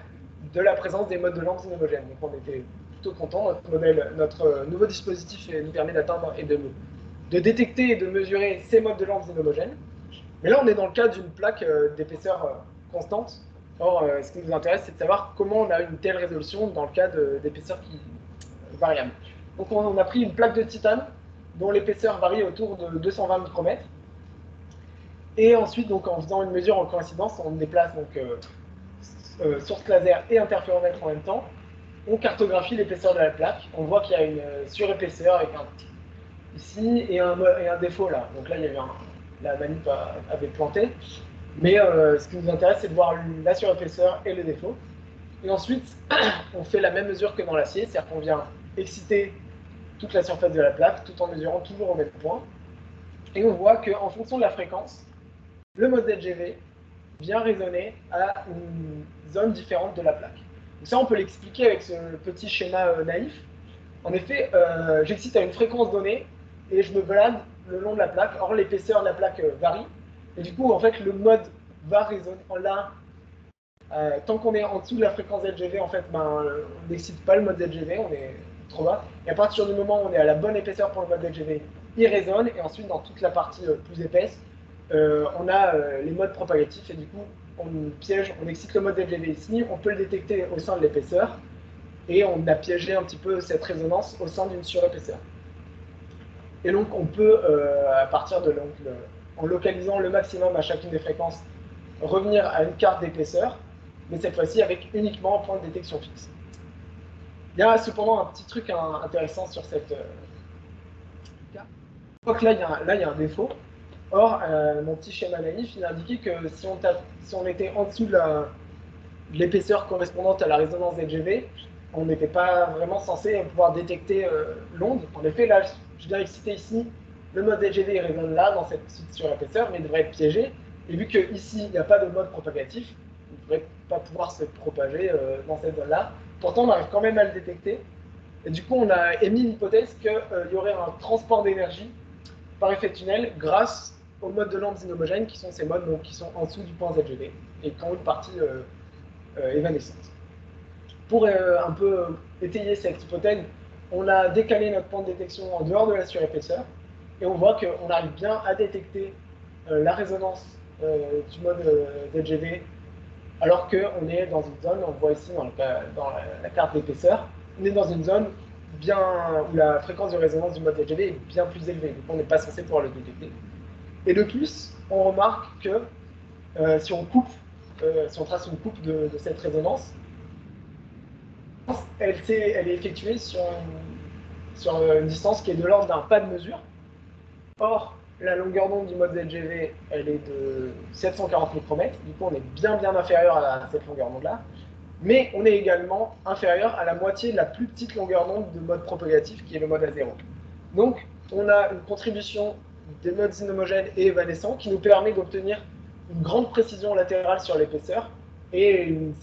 de la présence des modes de lampes inhomogènes. Donc on était plutôt content. Notre nouveau dispositif nous permet d'atteindre et de détecter et de mesurer ces modes de lampes inhomogènes. Mais là, on est dans le cas d'une plaque d'épaisseur constante. Or, ce qui nous intéresse, c'est de savoir comment on a une telle résolution dans le cas d'épaisseur variable. Donc, on a pris une plaque de titane dont l'épaisseur varie autour de 220 micromètres. Et ensuite, donc, en faisant une mesure en coïncidence, on déplace donc, source laser et interféromètre en même temps. On cartographie l'épaisseur de la plaque. On voit qu'il y a une surépaisseur avec un ici et un défaut là. Donc là, il y avait la manip avait planté. Mais ce qui nous intéresse, c'est de voir la surépaisseur et le défaut. Et ensuite, on fait la même mesure que dans l'acier, c'est-à-dire qu'on vient exciter toute la surface de la plaque tout en mesurant toujours au même point. Et on voit qu'en fonction de la fréquence, le mode ZGV vient résonner à une zone différente de la plaque. Donc ça, on peut l'expliquer avec ce petit schéma naïf. En effet, j'excite à une fréquence donnée et je me balade le long de la plaque. Or, l'épaisseur de la plaque varie. Et du coup, en fait, le mode va résonner là. Tant qu'on est en dessous de la fréquence ZGV, en fait, on n'excite pas le mode ZGV, on est trop bas. Et à partir du moment où on est à la bonne épaisseur pour le mode ZGV, il résonne. Et ensuite, dans toute la partie plus épaisse, on a les modes propagatifs. Et du coup, on excite le mode ZGV ici, on peut le détecter au sein de l'épaisseur. Et on a piégé un petit peu cette résonance au sein d'une surépaisseur. Et donc, on peut, à partir de en localisant le maximum à chacune des fréquences, revenir à une carte d'épaisseur, mais cette fois-ci avec uniquement un point de détection fixe. Il y a cependant un petit truc intéressant sur cette carte. Je crois que là, il y a un défaut. Or, mon petit schéma naïf, il a indiqué que si on était en dessous de l'épaisseur correspondante à la résonance ZGV, on n'était pas vraiment censé pouvoir détecter l'onde. En effet, là, je viens exciter ici, le mode ZGV résonne là, dans cette surépaisseur, mais il devrait être piégé. Et vu qu'ici, il n'y a pas de mode propagatif, il ne devrait pas pouvoir se propager dans cette zone-là. Pourtant, on arrive quand même à le détecter. Et du coup, on a émis l'hypothèse qu'il y aurait un transport d'énergie par effet tunnel grâce aux modes de lampes inhomogènes, qui sont ces modes donc, qui sont en dessous du point ZGV, et qui ont une partie évanescente. Pour un peu étayer cette hypothèse, on a décalé notre point de détection en dehors de la surépaisseur, et on voit qu'on arrive bien à détecter la résonance du mode ZGV, alors qu'on est dans une zone, on voit ici dans la carte d'épaisseur, on est dans une zone où la fréquence de résonance du mode LGV est bien plus élevée, donc on n'est pas censé pouvoir le détecter. Et de plus, on remarque que si on trace une coupe de cette résonance, elle est effectuée sur une distance qui est de l'ordre d'un pas de mesure. Or, la longueur d'onde du mode LGV, elle est de 740 micromètres, du coup on est bien inférieur à cette longueur d'onde-là, mais on est également inférieur à la moitié de la plus petite longueur d'onde de mode propagatif, qui est le mode A0. Donc, on a une contribution des modes inhomogènes et évanescents qui nous permet d'obtenir une grande précision latérale sur l'épaisseur et une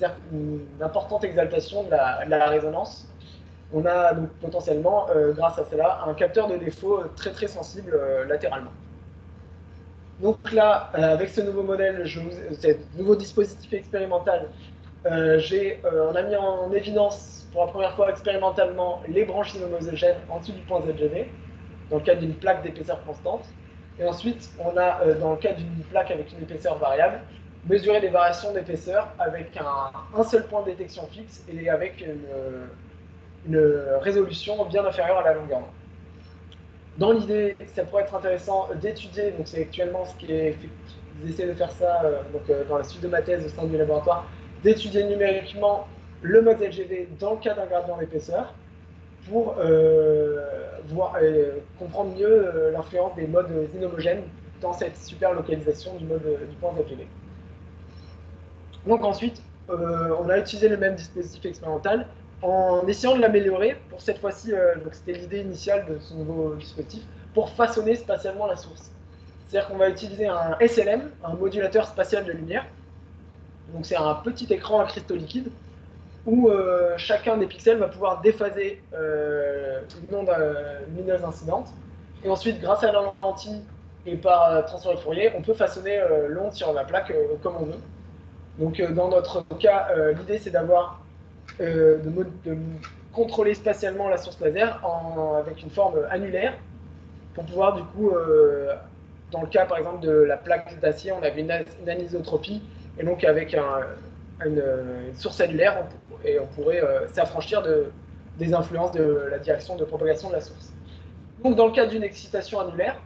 importante exaltation de la résonance. On a donc potentiellement, grâce à cela, un capteur de défaut très sensible latéralement. Donc là, avec ce nouveau modèle, ce nouveau dispositif expérimental, on a mis en évidence pour la première fois expérimentalement les branches inhomogènes en dessous du point ZGV, dans le cadre d'une plaque d'épaisseur constante. Et ensuite, on a, dans le cadre d'une plaque avec une épaisseur variable, mesuré des variations d'épaisseur avec un seul point de détection fixe et avec une résolution bien inférieure à la longueur d'onde. Dans l'idée, ça pourrait être intéressant d'étudier, donc c'est actuellement ce qui est, j'essaie de faire ça dans la suite de ma thèse au sein du laboratoire, d'étudier numériquement le mode LGV dans le cas d'un gradient d'épaisseur pour comprendre mieux l'influence des modes inhomogènes dans cette super localisation du point LGV. Donc ensuite, on a utilisé le même dispositif expérimental en essayant de l'améliorer. Pour cette fois-ci, c'était l'idée initiale de ce nouveau dispositif, pour façonner spatialement la source. C'est-à-dire qu'on va utiliser un SLM, un modulateur spatial de lumière. Donc c'est un petit écran à cristaux liquides où chacun des pixels va pouvoir déphaser une onde lumineuse incidente. Et ensuite, grâce à la lentille et par transfert de Fourier, on peut façonner l'onde sur la plaque comme on veut. Donc dans notre cas, l'idée c'est d'avoir de contrôler spatialement la source laser avec une forme annulaire pour pouvoir du coup, dans le cas par exemple de la plaque d'acier, on avait une anisotropie et donc avec une source annulaire on pourrait s'affranchir des influences de la direction de propagation de la source. Donc dans le cas d'une excitation annulaire,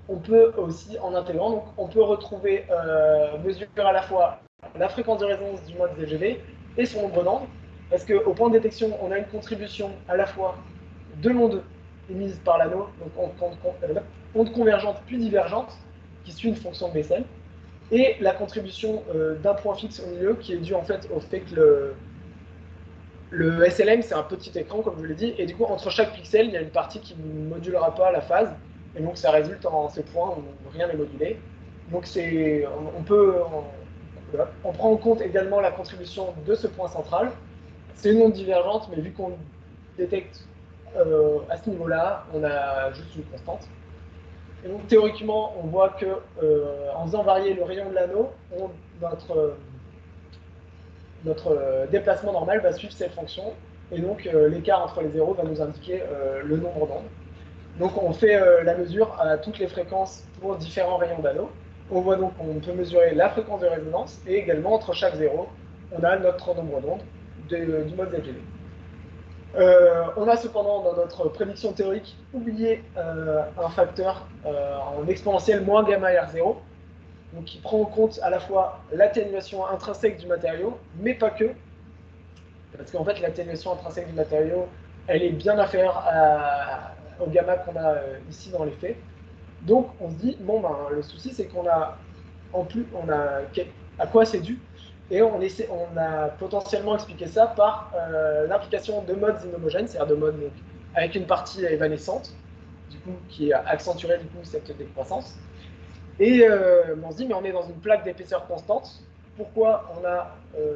on peut aussi, en intégrant, donc on peut retrouver, mesurer à la fois la fréquence de résonance du mode ZGV et son nombre d'ondes, parce qu'au point de détection, on a une contribution à la fois de l'onde émise par l'anneau, donc onde convergente puis divergente, qui suit une fonction de Bessel, et la contribution d'un point fixe au milieu, qui est due en fait au fait que le SLM, c'est un petit écran, comme je l'ai dit, et du coup, entre chaque pixel, il y a une partie qui ne modulera pas la phase, et donc ça résulte en ces points où rien n'est modulé. Donc on prend en compte également la contribution de ce point central. C'est une onde divergente, mais vu qu'on détecte à ce niveau-là, on a juste une constante. Et donc théoriquement, on voit que en faisant varier le rayon de l'anneau, notre déplacement normal va suivre cette fonction, et donc l'écart entre les zéros va nous indiquer le nombre d'ondes. Donc on fait la mesure à toutes les fréquences pour différents rayons d'anneau. On voit donc qu'on peut mesurer la fréquence de résonance, et également entre chaque zéro, on a notre nombre d'ondes du mode ZGV. On a cependant dans notre prédiction théorique oublié un facteur en exponentielle moins gamma R0, donc qui prend en compte à la fois l'atténuation intrinsèque du matériau, mais pas que, parce qu'en fait l'atténuation intrinsèque du matériau, elle est bien inférieure au gamma qu'on a ici dans les faits. Donc on se dit, bon ben le souci c'est qu'on a, à quoi c'est dû, et on a potentiellement expliqué ça par l'implication de modes inhomogènes, c'est-à-dire de modes donc, avec une partie évanescente, du coup, qui accentuerait du coup cette décroissance. Et on se dit, mais on est dans une plaque d'épaisseur constante, pourquoi on a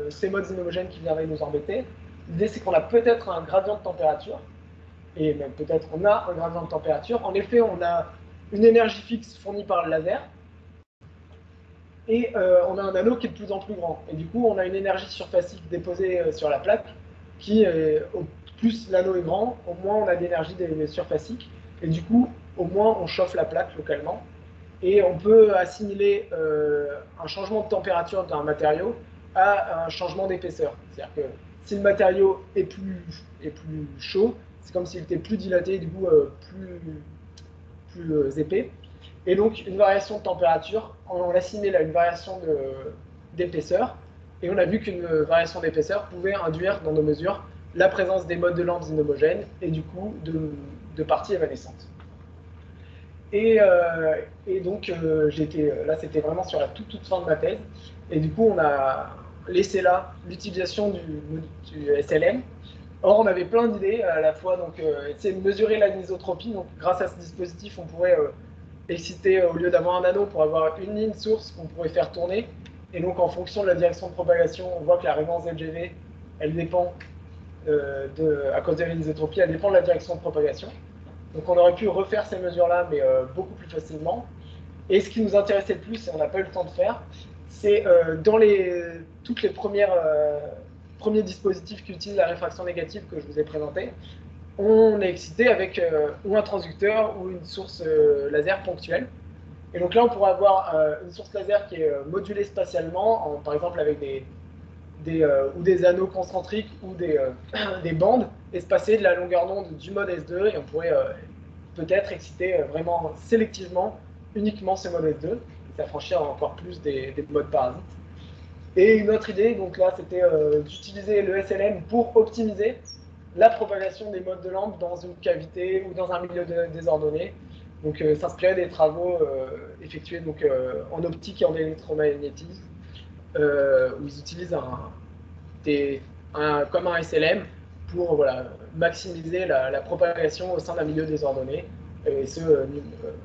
ces modes inhomogènes qui viendraient nous embêter? L'idée c'est qu'on a peut-être un gradient de température, et même peut-être on a un gradient de température. En effet, on a une énergie fixe fournie par le laser, et on a un anneau qui est de plus en plus grand. Et du coup, on a une énergie surfacique déposée sur la plaque, qui, au plus l'anneau est grand, au moins on a d'énergie surfacique, et du coup, au moins on chauffe la plaque localement. Et on peut assimiler un changement de température d'un matériau à un changement d'épaisseur. C'est-à-dire que Si le matériau est plus chaud, c'est comme s'il était plus dilaté, du coup plus épais. Et donc une variation de température, on l'assimile à une variation d'épaisseur. Et on a vu qu'une variation d'épaisseur pouvait induire dans nos mesures la présence des modes de lampes inhomogènes et du coup de parties évanescentes. Et donc là c'était vraiment sur la toute fin de ma thèse. Et du coup on a laissé là l'utilisation du SLM. Or on avait plein d'idées à la fois, donc essayer de mesurer l'anisotropie. Donc grâce à ce dispositif on pourrait exciter, au lieu d'avoir un anneau, pour avoir une ligne source qu'on pourrait faire tourner. Et donc en fonction de la direction de propagation, on voit que la rémanence ZGV, elle dépend, à cause de l'anisotropie, elle dépend de la direction de propagation. Donc on aurait pu refaire ces mesures-là, mais beaucoup plus facilement. Et ce qui nous intéressait le plus, et on n'a pas eu le temps de faire, c'est dans toutes les premiers dispositifs qui utilisent la réfraction négative que je vous ai présenté, on est excité avec ou un transducteur ou une source laser ponctuelle. Et donc là, on pourrait avoir une source laser qui est modulée spatialement, par exemple avec ou des anneaux concentriques ou des bandes espacées de la longueur d'onde du mode S2, et on pourrait peut-être exciter vraiment sélectivement uniquement ce mode S2, et s'affranchir encore plus des modes parasites. Et une autre idée, donc là, c'était d'utiliser le SLM pour optimiser la propagation des modes de lampe dans une cavité ou dans un milieu désordonné. Donc s'inspirer des travaux effectués donc, en optique et en électromagnétisme, où ils utilisent comme un SLM pour voilà, maximiser la propagation au sein d'un milieu désordonné, et ce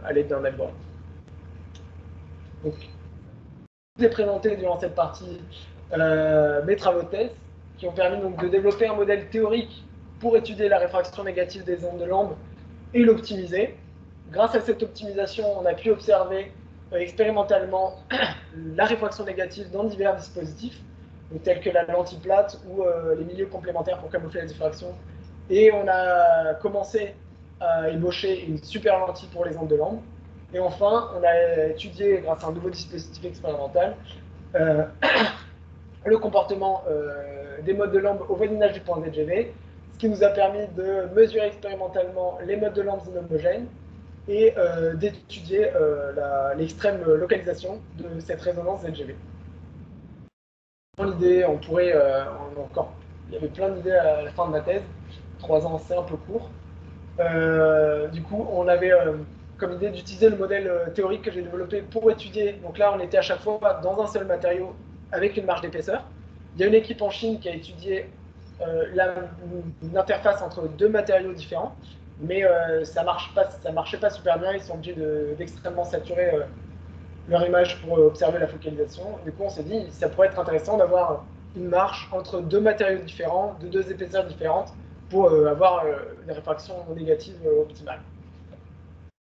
à l'aide d'un algorithme. Donc, je vous ai présenté durant cette partie mes travaux de thèse qui ont permis donc, de développer un modèle théorique pour étudier la réfraction négative des ondes de Lamb et l'optimiser. Grâce à cette optimisation, on a pu observer expérimentalement la réfraction négative dans divers dispositifs, donc, tels que la lentille plate ou les milieux complémentaires pour camoufler la diffraction. Et on a commencé à ébaucher une super lentille pour les ondes de Lamb. Et enfin, on a étudié, grâce à un nouveau dispositif expérimental, le comportement des modes de Lamb au voisinage du point ZGV, ce qui nous a permis de mesurer expérimentalement les modes de Lamb inhomogènes et d'étudier l'extrême localisation de cette résonance ZGV. L'idée, il y avait plein d'idées à la fin de ma thèse. 3 ans, c'est un peu court. Du coup, on avait comme idée d'utiliser le modèle théorique que j'ai développé pour étudier. Donc là, on était à chaque fois dans un seul matériau avec une marge d'épaisseur. Il y a une équipe en Chine qui a étudié une interface entre 2 matériaux différents, mais ça marchait pas super bien. Ils sont obligés d'extrêmement saturer leur image pour observer la focalisation. Du coup, on s'est dit ça pourrait être intéressant d'avoir une marge entre 2 matériaux différents, de 2 épaisseurs différentes, pour avoir des réfractions négatives optimales.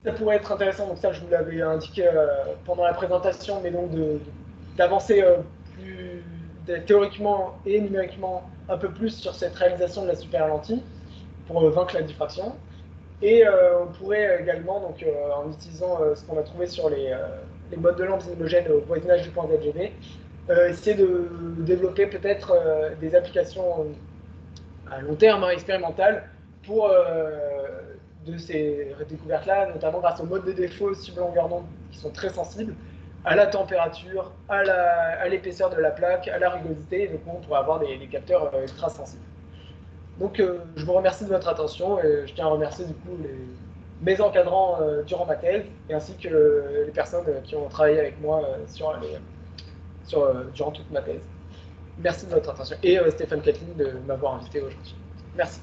Ça pourrait être intéressant, donc ça je vous l'avais indiqué pendant la présentation, mais donc d'avancer théoriquement et numériquement un peu plus sur cette réalisation de la super lentille pour vaincre la diffraction. Et on pourrait également, donc, en utilisant ce qu'on a trouvé sur les modes de lampe inhomogènes au voisinage du point ZGV, essayer de développer peut-être des applications à long terme, expérimentales, pour de ces découvertes-là, notamment grâce aux modes de défaut cible longueur d'onde qui sont très sensibles à la température, à l'épaisseur de la plaque, à la rugosité. Donc on pourrait avoir des capteurs ultra sensibles. Donc je vous remercie de votre attention et je tiens à remercier du coup mes encadrants durant ma thèse, et ainsi que les personnes qui ont travaillé avec moi durant toute ma thèse. Merci de votre attention, et Stéphane Kathleen de m'avoir invité aujourd'hui. Merci.